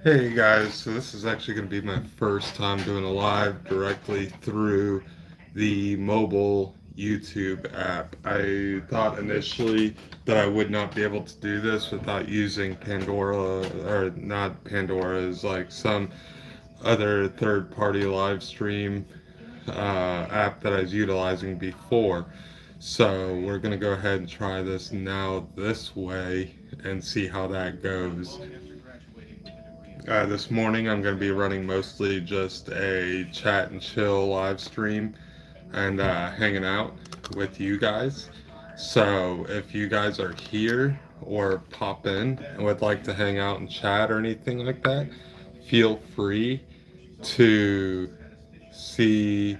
Hey guys, so this is actually going to be my first time doing a live directly through the mobile YouTube app. I thought initially that I would not be able to do this without using Pandora, or not Pandora, is like some other third party live stream app that I was utilizing before. So we're going to go ahead and try this now this way and see how that goes. This morning I'm going to be running mostly just a chat and chill live stream and hanging out with you guys. So if you guys are here or pop in and would like to hang out and chat or anything like that, feel free to see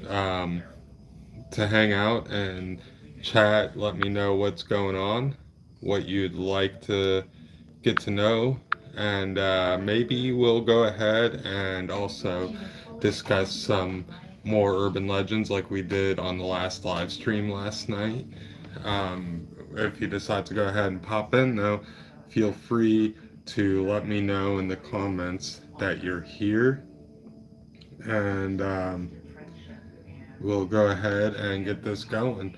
um, to hang out and chat. Let me know what's going on, what you'd like to get to know, and maybe we'll go ahead and also discuss some more urban legends like we did on the last live stream last night. If you decide to go ahead and pop in, though, feel free to let me know in the comments that you're here, and we'll go ahead and get this going.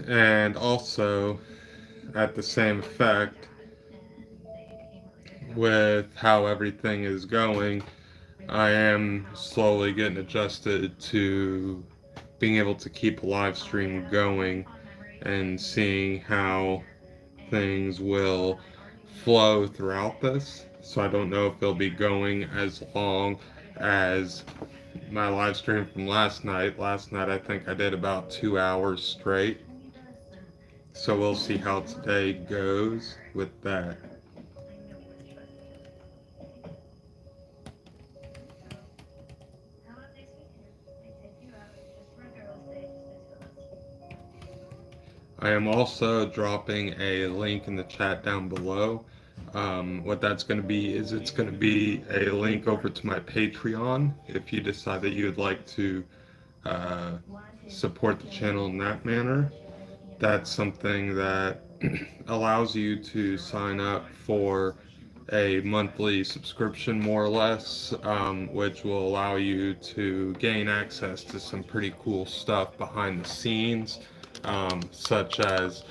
And also, at the same effect, with how everything is going, I am slowly getting adjusted to being able to keep a live stream going and seeing how things will flow throughout this. So I don't know if they'll be going as long as my live stream from last night. Last night I think I did about 2 hours straight. So we'll see how today goes with that. I am also dropping a link in the chat down below. What that's going to be is it's going to be a link over to my Patreon if you decide that you would like to uh, support the channel in that manner. That's something that allows you to sign up for a monthly subscription, more or less, which will allow you to gain access to some pretty cool stuff behind the scenes, such as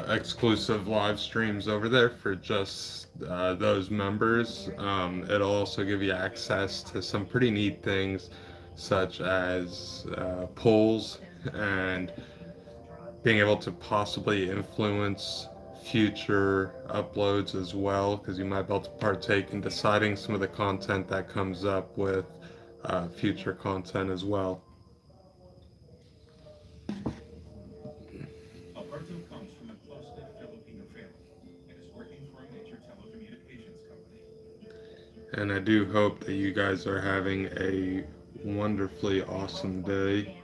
exclusive live streams over there for just those members. It'll also give you access to some pretty neat things, such as polls and being able to possibly influence future uploads as well, because you might be able to partake in deciding some of the content that comes up with future content as well. And I do hope that you guys are having a wonderfully awesome day.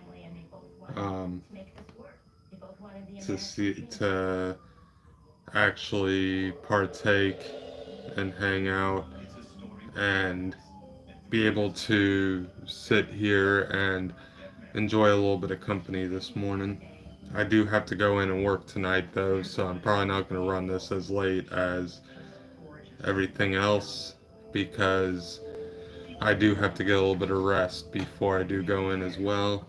Um, to actually partake and hang out and be able to sit here and enjoy a little bit of company this morning. I do have to go in and work tonight though, so I'm probably not going to run this as late as everything else because I do have to get a little bit of rest before I do go in as well.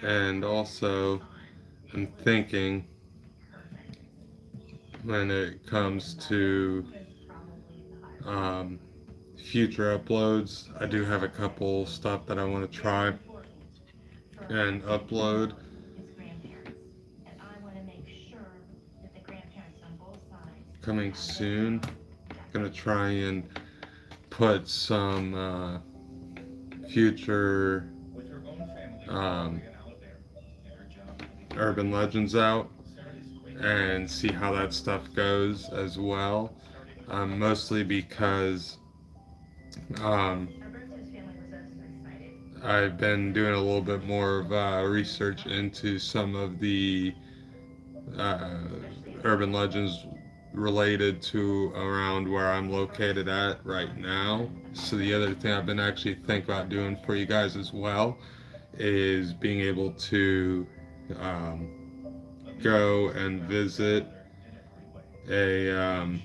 And also, I'm thinking when it comes to um, future uploads, I do have a couple stuff that I want to try and upload. Coming soon. Gonna try and put some future um, urban legends out and see how that stuff goes as well. Mostly because um, I've been doing a little bit more of research into some of the uh, urban legends related to around where I'm located at right now. So the other thing I've been actually thinking about doing for you guys as well is being able to um, go and visit a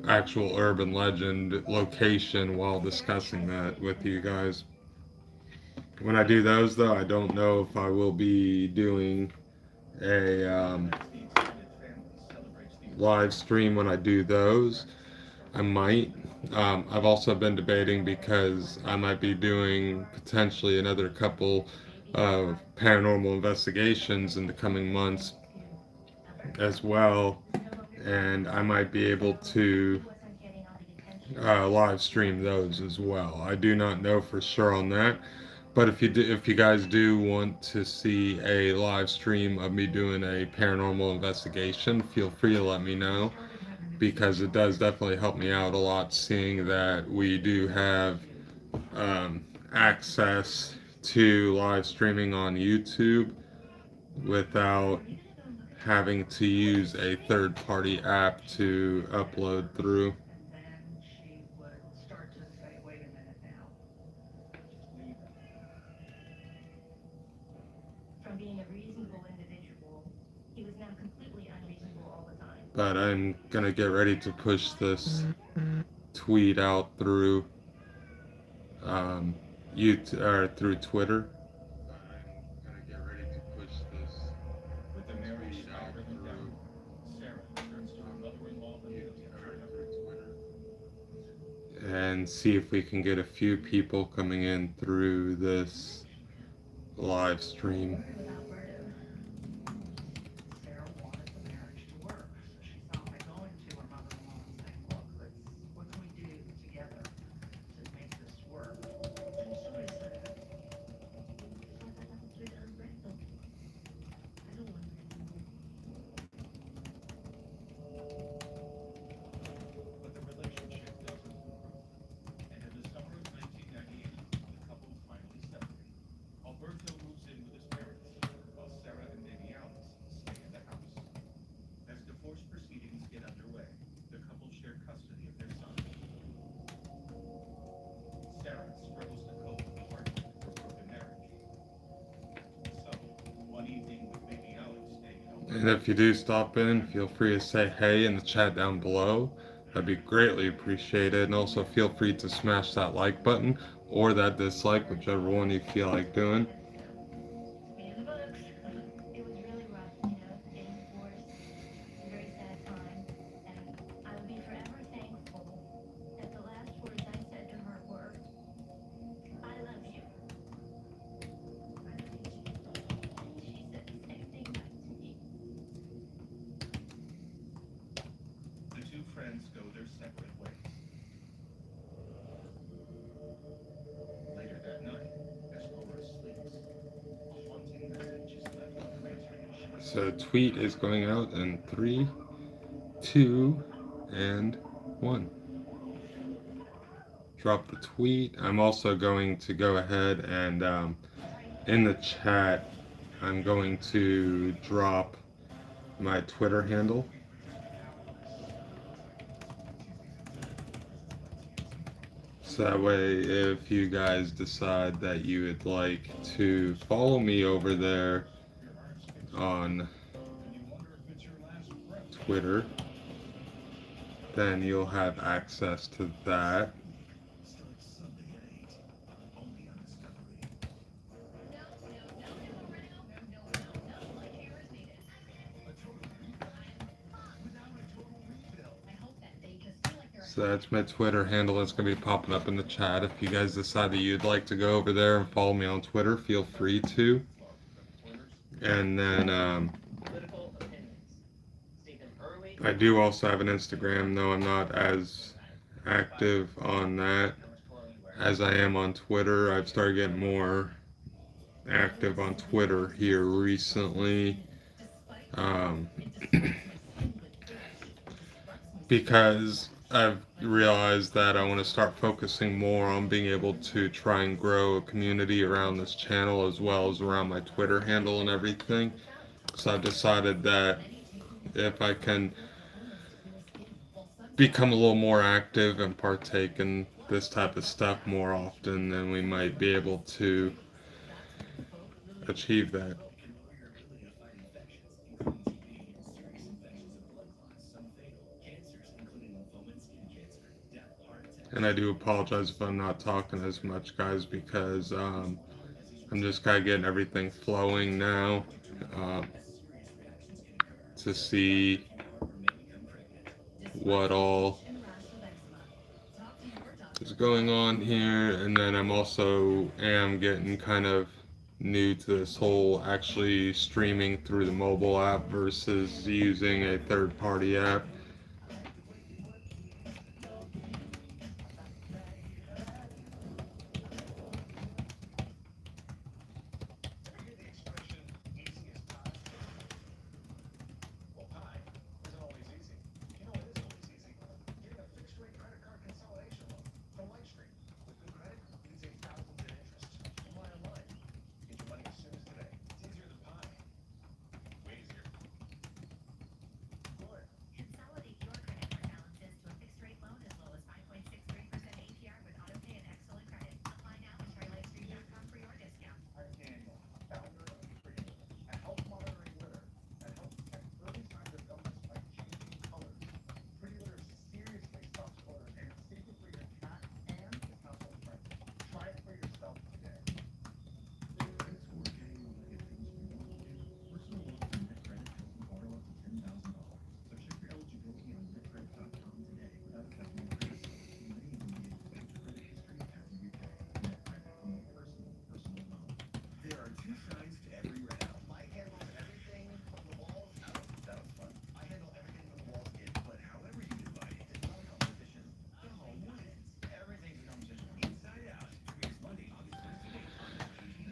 actual urban legend location while discussing that with you guys. When I do those, though, I don't know if I will be doing a live stream when I do those. I might. I've also been debating because I might be doing potentially another couple of paranormal investigations in the coming months as well, and I might be able to live stream those as well. I do not know for sure on that, but if you guys do want to see a live stream of me doing a paranormal investigation, feel free to let me know because it does definitely help me out a lot seeing that we do have access to live streaming on YouTube without having to use a third party app to upload through. But I'm gonna get ready to push this tweet out through YouTube or through Twitter. And see if we can get a few people coming in through this live stream. And if you do stop in, feel free to say hey in the chat down below. That'd be greatly appreciated. And also feel free to smash that like button or that dislike, whichever one you feel like doing. So tweet is going out in 3, 2, and 1. Drop the tweet. I'm also going to go ahead and in the chat, I'm going to drop my Twitter handle. So that way, if you guys decide that you would like to follow me over there on Twitter, then you'll have access to that. So that's my Twitter handle. It's going to be popping up in the chat. If you guys decide that you'd like to go over there and follow me on Twitter, feel free to. And then I do also have an Instagram, though I'm not as active on that as I am on Twitter. I've started getting more active on Twitter here recently, um, because I've realized that I want to start focusing more on being able to try and grow a community around this channel as well as around my Twitter handle and everything. So I've decided that if I can become a little more active and partake in this type of stuff more often, then we might be able to achieve that. And I do apologize if I'm not talking as much, guys, because I'm just kind of getting everything flowing now, uh, to see what all is going on here. And then I'm also am getting kind of new to this whole actually streaming through the mobile app versus using a third party app.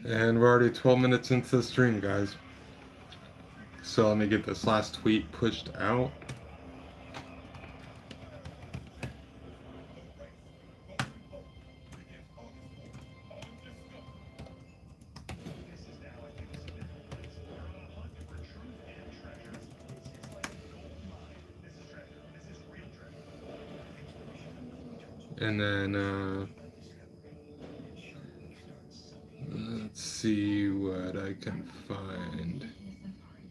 And we're already 12 minutes into the stream, guys. So let me get this last tweet pushed out. And then, let's see what I can find.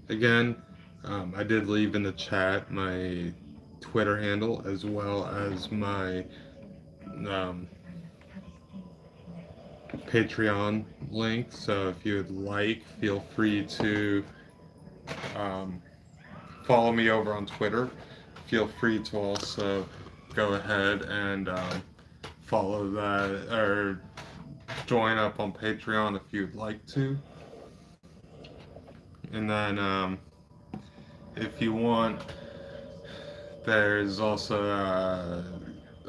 Again, I did leave in the chat my Twitter handle as well as my um, Patreon link. So if you would like, feel free to um, follow me over on Twitter. Feel free to also go ahead and follow that or join up on Patreon if you'd like to. And then if you want, there's also a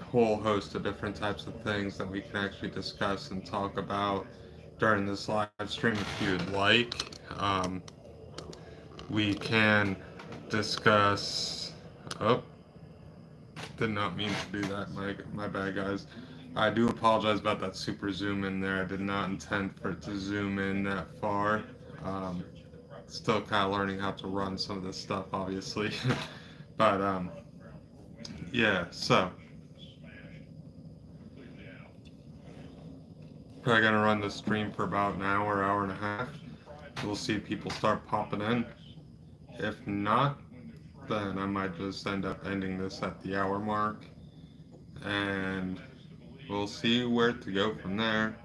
whole host of different types of things that we can actually discuss and talk about during this live stream if you'd like. We can discuss. Oh, did not mean to do that. My bad, guys. I do apologize about that super zoom in there. I did not intend for it to zoom in that far. Um, Still kind of learning how to run some of this stuff, obviously. But yeah, so probably gonna run the stream for about an hour, hour and a half. We'll see if people start popping in. If not, then I might just end up ending this at the hour mark, and we'll see where to go from there.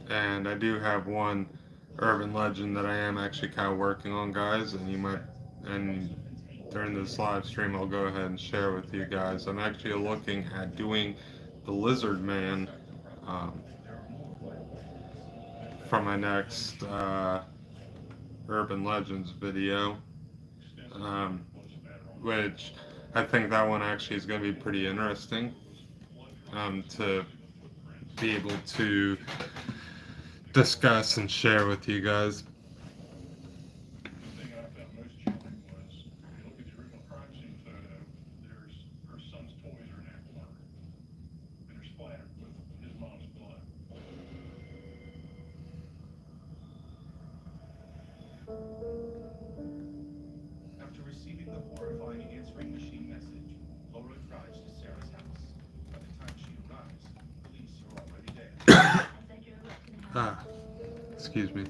And I do have one urban legend that I am actually kind of working on, guys, and you might, and during this live stream, I'll go ahead and share with you guys. I'm actually looking at doing the Lizard Man um, for my next Urban Legends video. which I think that one actually is going to be pretty interesting to be able to discuss and share with you guys. After receiving the horrifying answering machine message, Laura drives to Sarah's house. By the time she arrives, police are already there. Ah, excuse me.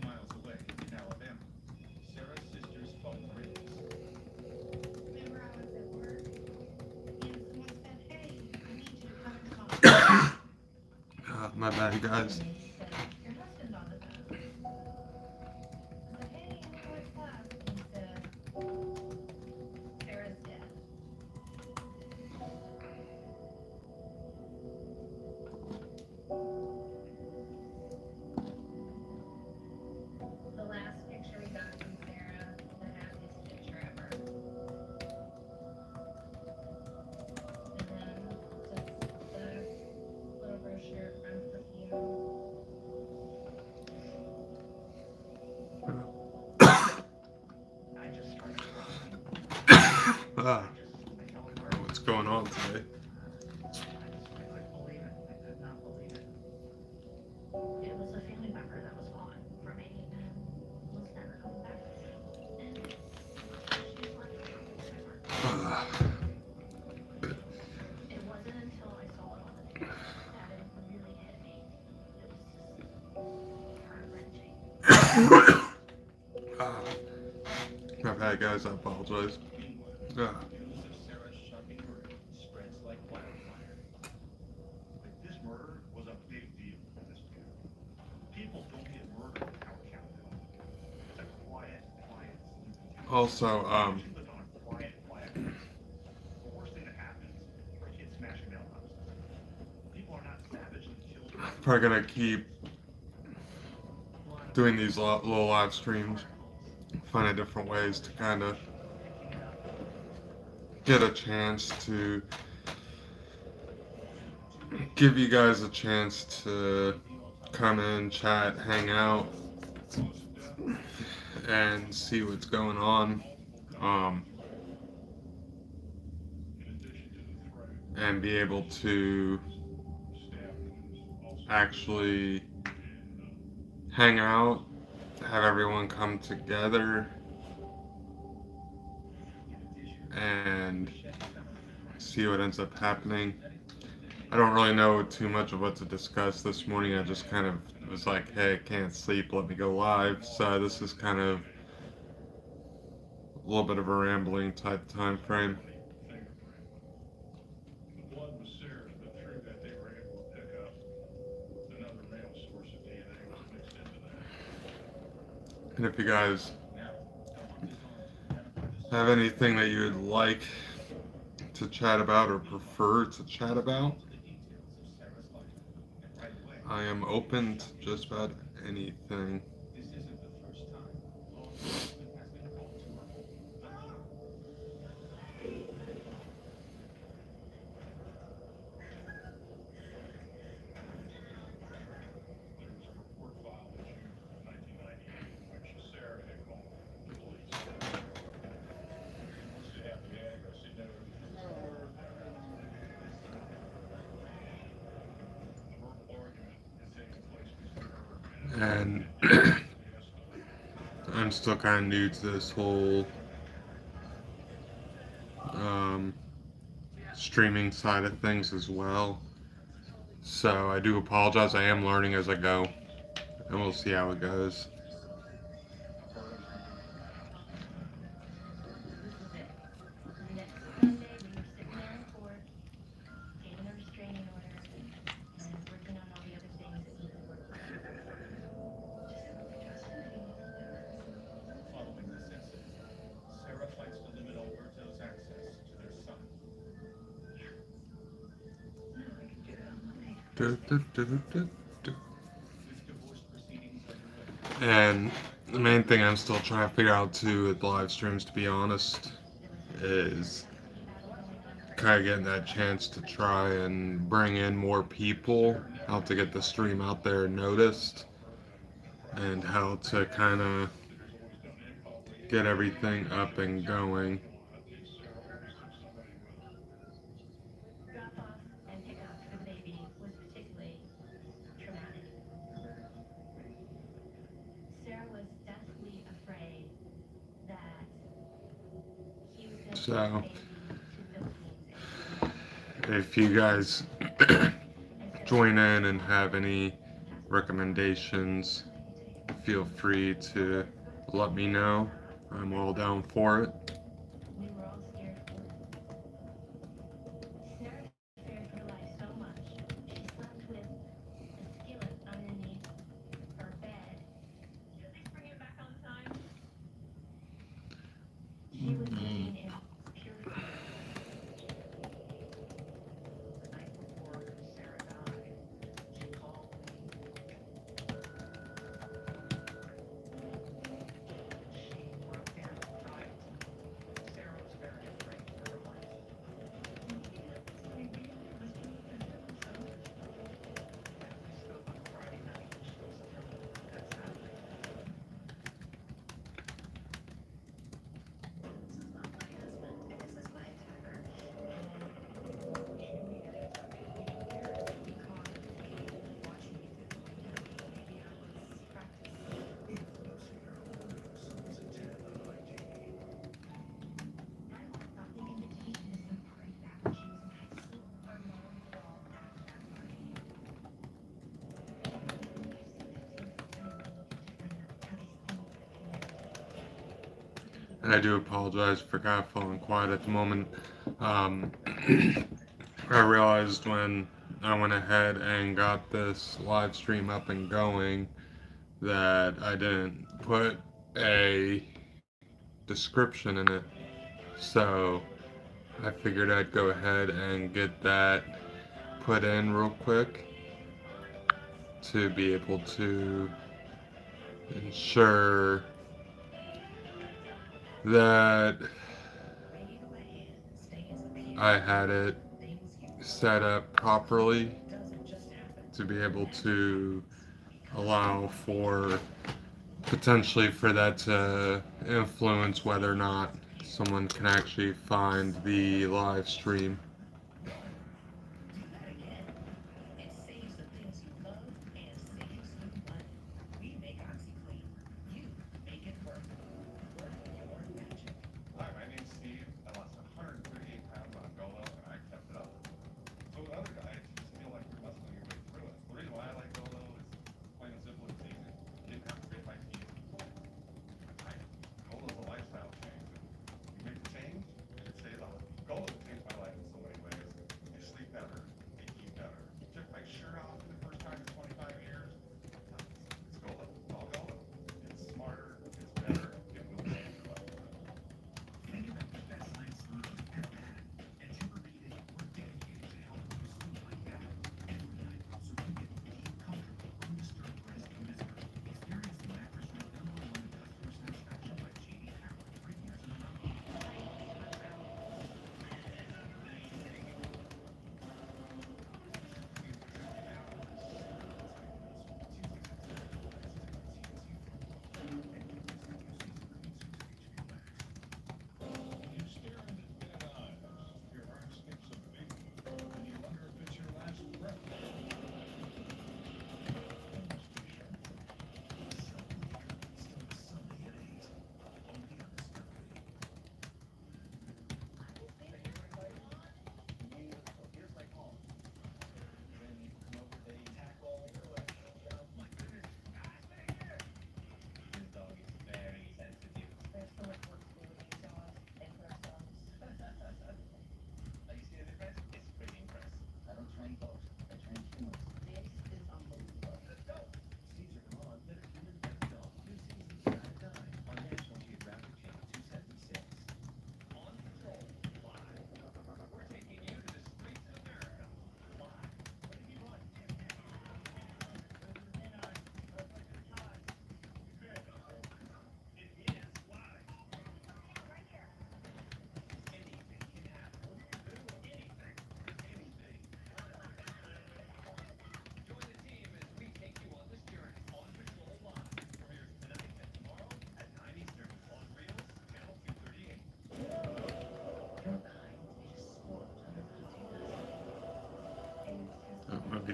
Miles away in Alabama, Sarah's sister's phone rings. Remember, I was at work, and someone said, "Hey, I need you to come into my office." My bad, guys. Your husband on the phone. I said, "Hey, what's up?" He said, "Sarah's dead." The last picture we got from Sarah, the happiest picture ever. And then just the little brochure from perfume. I just started crying. Ah, I don't know what's going on today. I couldn't believe it. I could not believe it. It was a family member that was gone for me and was never coming back. And she's like forever. Ah. It wasn't until I saw it on the news that it really hit me. It was just heart-wrenching. Ah. My bad, guys. I apologize. Ah. News of Sarah's shocking murder spreads like wildfire. This murder was a big deal in this town. People don't get murdered in our county. It's a quiet, sleepy town. Also, She lived on a quiet place. The worst thing that happens are kids smashing mailboxes. People are not savage and kill. probably gonna keep doing these little live streams, finding different ways to kind of get a chance to give you guys a chance to come in, chat, hang out, and see what's going on. And be able to actually hang out, have everyone come together, and see what ends up happening. I don't really know too much of what to discuss this morning. I just kind of was like, hey, I can't sleep, let me go live. So this is kind of a little bit of a rambling type time frame. And if you guys have anything that you would like to chat about or prefer to chat about, I am open to just about anything. And I'm still kind of new to this whole streaming side of things as well. So I do apologize. I am learning as I go, and we'll see how it goes. And the main thing I'm still trying to figure out too with live streams, to be honest, is kind of getting that chance to try and bring in more people, how to get the stream out there and noticed, and how to kind of get everything up and going. So, if you guys join in and have any recommendations, feel free to let me know. I'm all down for it. And I do apologize for kind of falling quiet at the moment. Um, I realized when I went ahead and got this live stream up and going that I didn't put a description in it. So I figured I'd go ahead and get that put in real quick to be able to ensure that I had it set up properly to be able to allow for potentially for that to influence whether or not someone can actually find the live stream. Hi, my name's Steve. I lost 138 pounds on a Golo, and I kept it up. So with other diets, you just feel like you're muscling your way through it. The reason why I like Golo is plain and simple, it's easy. Didn't have to grate my teeth. Golo's a lifestyle change. You make the change, and it stays on. Golo changed my life in so many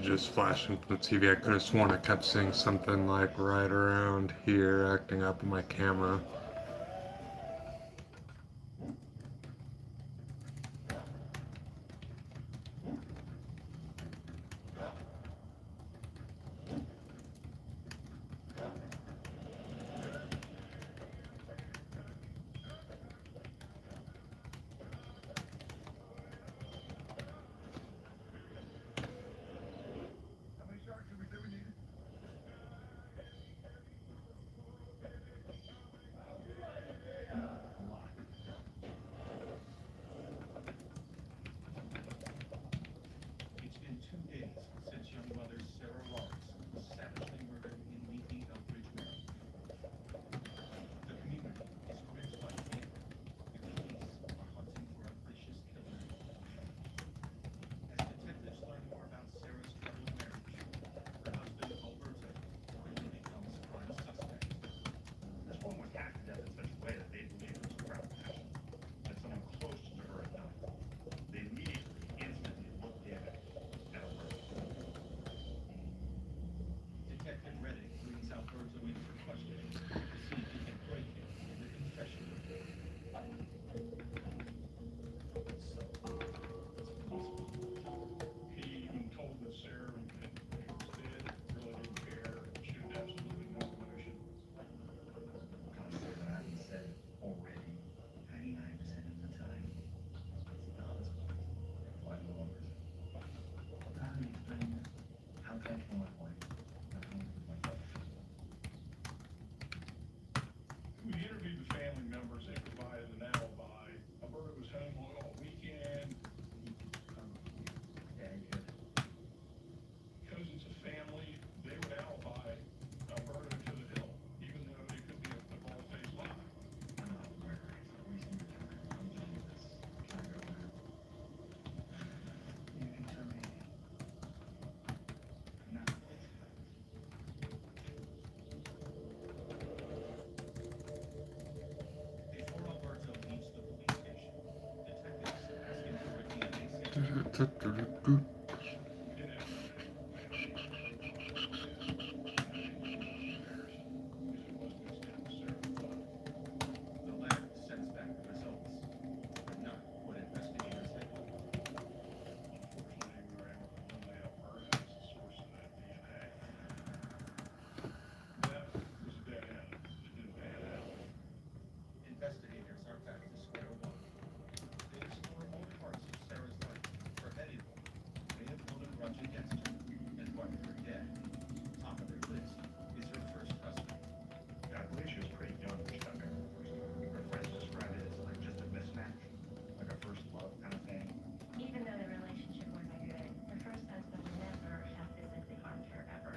just flashing from the TV. I could have sworn I kept seeing something like right around here acting up on my camera. How many sharks did we say we needed? A lot. It's been 2 days since young mother Sarah Roberts was savagely murdered in Leafy, Elbridge, Maryland. The community is gripped by fear. The police are hunting for a vicious killer. As detectives learn more about Sarah's troubled marriage, her husband, Alberto, quickly becomes prime suspect. This woman was hacked to death in such a way that they believed it was a crowd passion, that someone close to her had done it. They immediately, instantly looked in at Alberto. Detective Reddick brings Alberto in for questioning to see if he can break him in the confession. So, it's possible. He even told that Sarah was dead, really didn't care, showed absolutely no emotion. Can't say that I haven't said already. 99% of the time, it's not as bad. Why no longer? How do you explain that? How can I kill my wife? Not only with my wife. We interviewed the family members. They provided an alibi. Alberta was home all weekend. Very good. Cousins of family, they would alibi Alberta to the hill, even though they could be a bald-faced lie. I'm not a murderer. It's a reason to kill her. I'm telling you this. Can I go now? You can tell me. No. Before Alberto leaves the police station, detectives ask him for a DNA sample. We did have no comparison because it was mixed in with Sarah's blood. The lab sends back the results, but not what investigators had hoped. Unfortunately, we were able to eliminate Alberta as the source of that DNA. That was a dead end. It didn't pan out. Investigators are back to square one. They explore all parts of Sarah's life. For anyone may have held a grudge against her and wanted her dead. Top of their list is her first husband. I believe she was pretty young when she got married the first time. Her friends described it as like just a mismatch, like a first love kind of thing. Even though the relationship wasn't good, her first husband never have physically harmed her ever.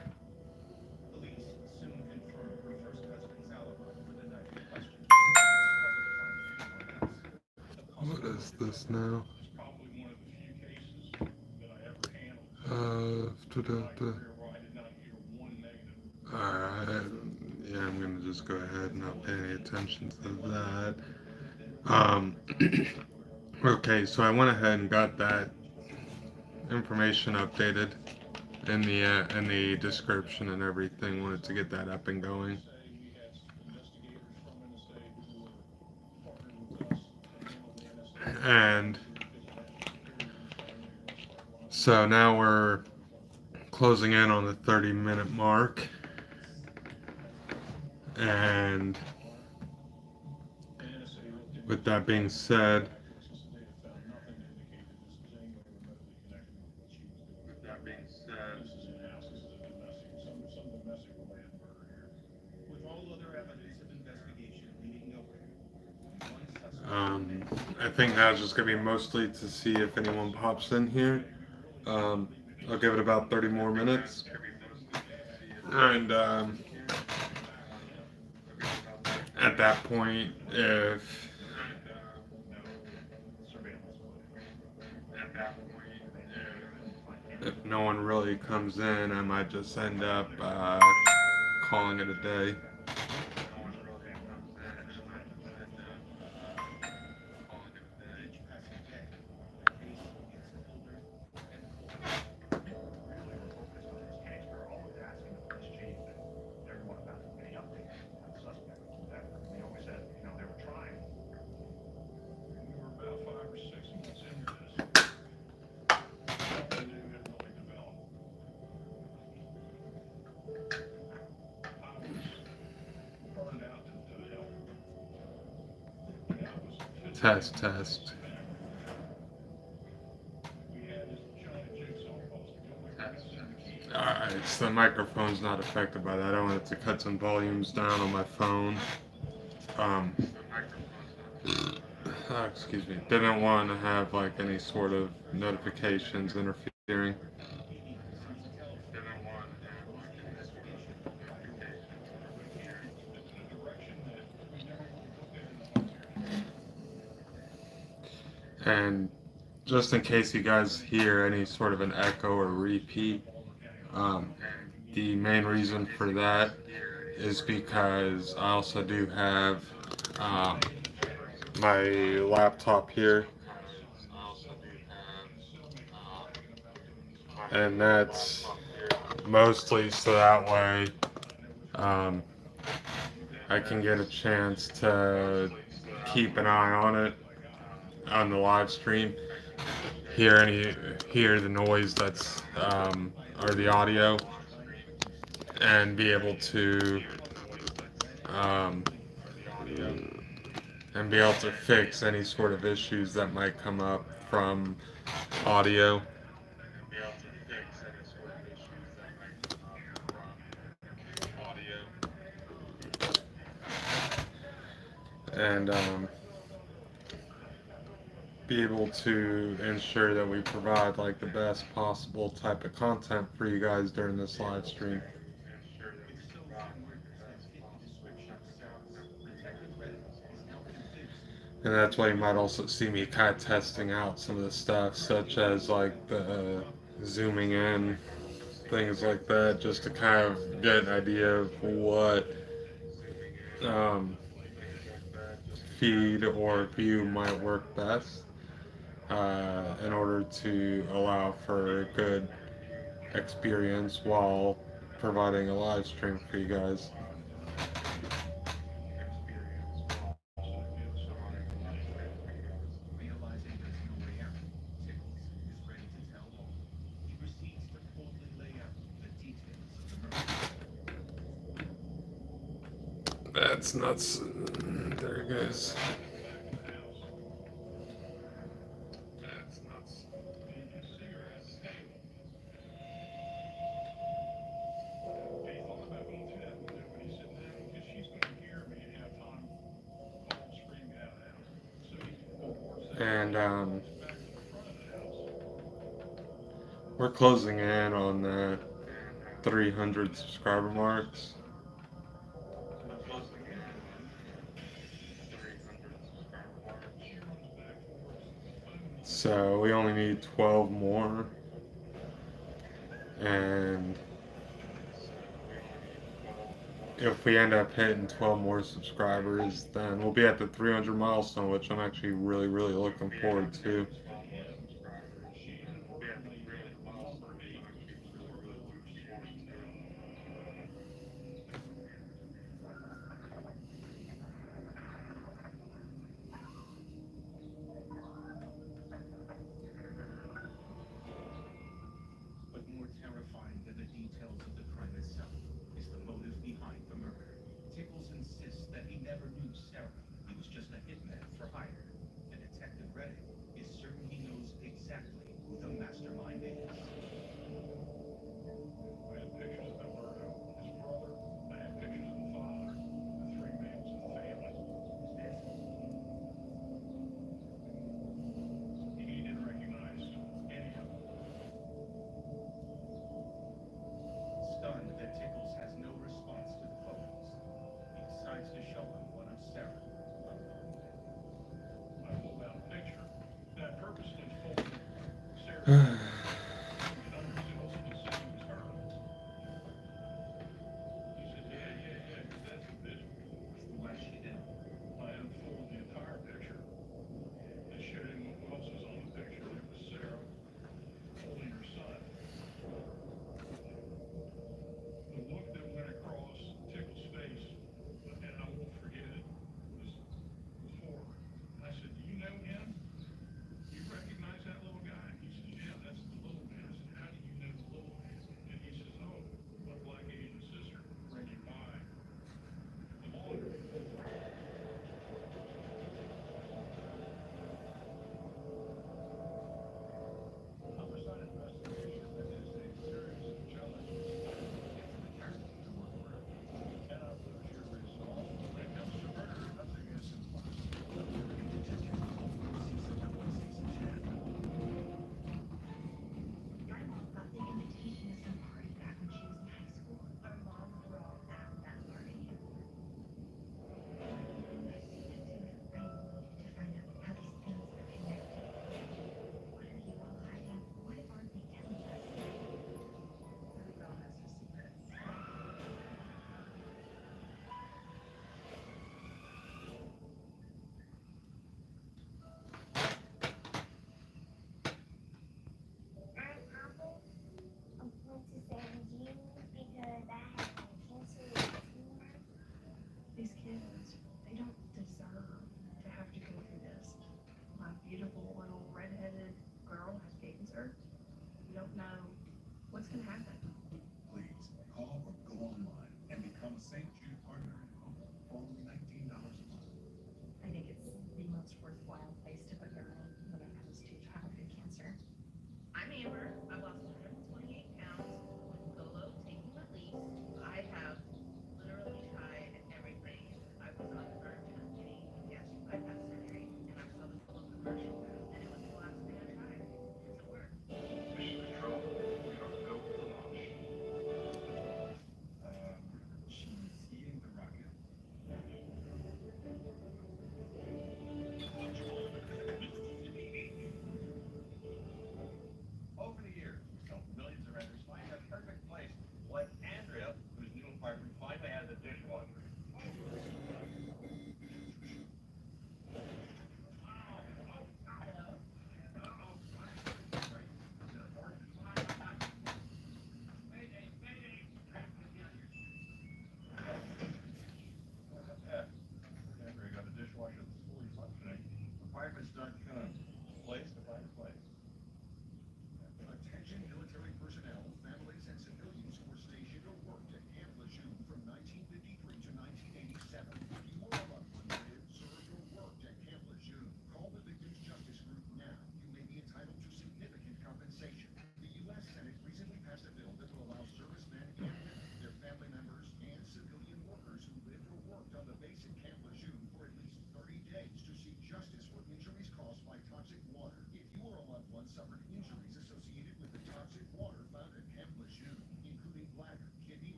Police soon confirm her first husband's alibi for the night in question. Struggle to find anyone else. The What possibility is this now? is probably one of the few cases that I ever handled Uh, in my career where I did not hear one negative. Alright, yeah, I'm gonna just go ahead and not pay any attention to that. Okay, so I went ahead and got that information updated in the description and everything. Wanted to get that up and going. Say we had investigators from NSA who were partnered with us to handle the NSA And because of that period in time they were start line. so now we're closing in on the 30-minute mark. And And NSA looked into with that being said, access to data, found nothing to indicate that this was any way remotely connected with what she was doing. with that being said, This is in-house, this is a domestic, some domestic related murder here. With all other evidence of investigation leading nowhere, one suspect. I think that's just gonna be mostly to see if anyone pops in here. I'll give it about 30 more minutes. And at that point, if no one really comes in, I might just end up calling it a day. Each passing day, the case gets older and older. Test, test. Alright, so the microphone's not affected by that. I wanted to cut some volumes down on my phone. Um, excuse me. Didn't want to have like any sort of notifications interfering. And just in case you guys hear any sort of an echo or repeat, um, the main reason for that is because I also do have um, my laptop here, and that's mostly so that way um, I can get a chance to keep an eye on it on the live stream, hear the noise that's or the audio, and be able to um, fix any sort of issues that might come up from audio. And be able to ensure that we provide like the best possible type of content for you guys during this live stream. And that's why you might also see me kind of testing out some of the stuff, such as like the zooming in, things like that, just to kind of get an idea of what um, feed or view might work best in order to allow for a good experience while providing a live stream for you guys. That's nuts. There it goes. And we're closing in on the 300 subscriber marks. So we only need 12 more. And if we end up hitting 12 more subscribers, then we'll be at the 300 milestone, which I'm actually really, really looking forward to.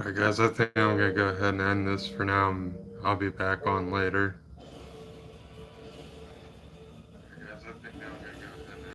Alright, guys, I think I'm gonna go ahead and end this for now. I'll be back on later.